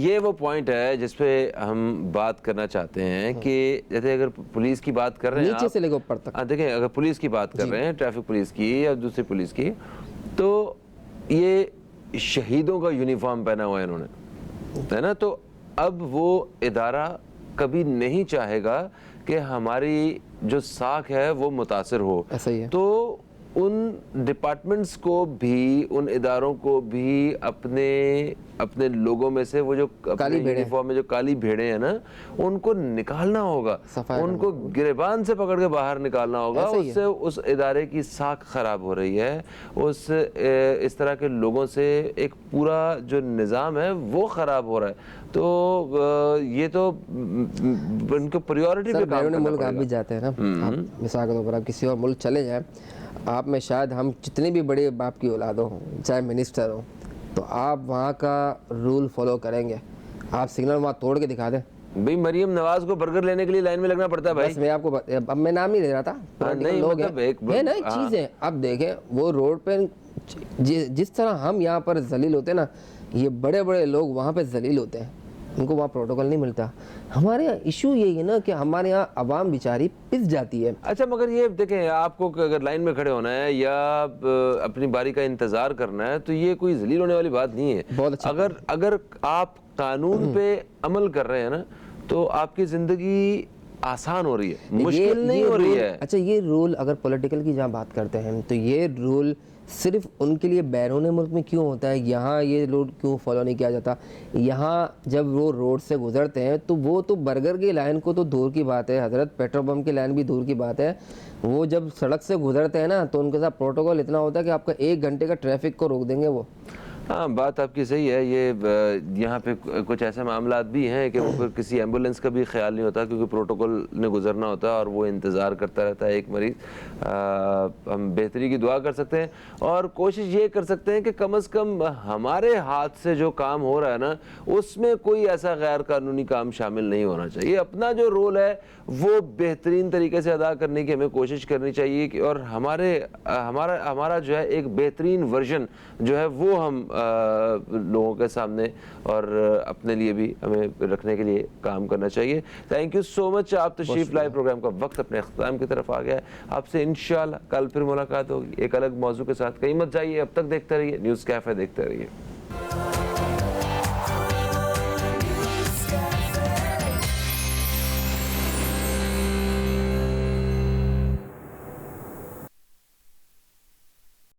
ये वो पॉइंट है जिस पे हम बात करना चाहते हैं कि जैसे अगर पुलिस की बात कर रहे हैं, नीचे से लेकर ऊपर तक, देखिए अगर पुलिस की बात कर रहे हैं, ट्रैफिक पुलिस की या दूसरी पुलिस की, तो ये शहीदों का यूनिफॉर्म पहना हुआ है इन्होंने, है ना? तो अब वो इदारा कभी नहीं चाहेगा कि हमारी जो साख है वो मुतासिर हो। ऐसा ही है। तो उन डिपार्टमेंट्स को भी, उन इदारों को भी अपने लोगों में से वो जो अपने यूनिफॉर्म में जो काली भेड़ें हैं ना, उनको निकालना होगा, उनको गिरेबान से पकड़ के बाहर निकालना होगा। उससे उस इदारे की साख खराब हो रही है, इस तरह के लोगों से एक पूरा जो निज़ाम है वो खराब हो रहा है। तो ये तो उनको प्रायोरिटी पे काम करना मुल्क आप पड़ेगा। भी जाते हैं ना, आप मिसाल के तौर पर आप किसी और मुल्क चले जाएं, आप में शायद हम जितने भी बड़े बाप की औलादों हों, चाहे मिनिस्टर हो, तो आप वहाँ का रूल फॉलो करेंगे, आप सिग्नल वहाँ तोड़ के दिखा दें। भाई मरियम नवाज को बर्गर लेने के लिए लाइन में लगना पड़ता है भाई। बस मैं आपको अब मैं नाम नहीं ले रहा था, नहीं लोग मतलब है ना, एक चीज़ है। अब देखें वो रोड पे जिस तरह हम यहाँ पर जलील होते हैं ना, ये बड़े बड़े लोग वहाँ पे जलील होते हैं, उनको वहाँ प्रोटोकॉल नहीं मिलता। हमारे यहाँ इशू यही है ना कि हमारे यहाँ आवाम बेचारी पिस जाती है। अच्छा, मगर ये देखें, आपको अगर लाइन में खड़े होना है या अपनी बारी का इंतजार करना है, तो ये कोई जलील होने वाली बात नहीं है। बहुत अच्छा। अगर आप कानून पे अमल कर रहे हैं ना, तो आपकी जिंदगी आसान हो रही है, मुश्किल नहीं हो रही है। अच्छा, ये रूल अगर पॉलिटिकल की जहाँ बात करते हैं, तो ये रूल सिर्फ उनके लिए बैरून मुल्क में क्यों होता है, यहाँ ये रूल क्यों फॉलो नहीं किया जाता? यहाँ जब वो रोड से गुजरते हैं तो वो तो बर्गर की लाइन को तो दूर की बात है हजरत, पेट्रोल पंप की लाइन भी दूर की बात है, वो जब सड़क से गुजरते हैं ना, तो उनके साथ प्रोटोकॉल इतना होता है कि आपका 1 घंटे का ट्रैफिक को रोक देंगे वो। हाँ, बात आपकी सही है। ये यहाँ पे कुछ ऐसे मामलात भी हैं कि वो फिर किसी एम्बुलेंस का भी ख्याल नहीं होता, क्योंकि प्रोटोकॉल ने गुजरना होता है और वो इंतज़ार करता रहता है एक मरीज़। हम बेहतरी की दुआ कर सकते हैं और कोशिश ये कर सकते हैं कि कम से कम हमारे हाथ से जो काम हो रहा है ना, उसमें कोई ऐसा गैर कानूनी काम शामिल नहीं होना चाहिए। अपना जो रोल है वो बेहतरीन तरीके से अदा करने की हमें कोशिश करनी चाहिए कि और हमारा जो है एक बेहतरीन वर्जन जो है वो हम लोगों के सामने और अपने लिए भी हमें रखने के लिए काम करना चाहिए। Thank you so much. आप तशरीफ लाइव प्रोग्राम का वक्त अपने अख्ताम की तरफ आ गया है। आपसे इंशाल्लाह कल फिर मुलाकात होगी एक अलग मौजू के साथ। कहीं मत जाइए, अब तक देखते रहिए न्यूज़ कैफे, देखते रहिए।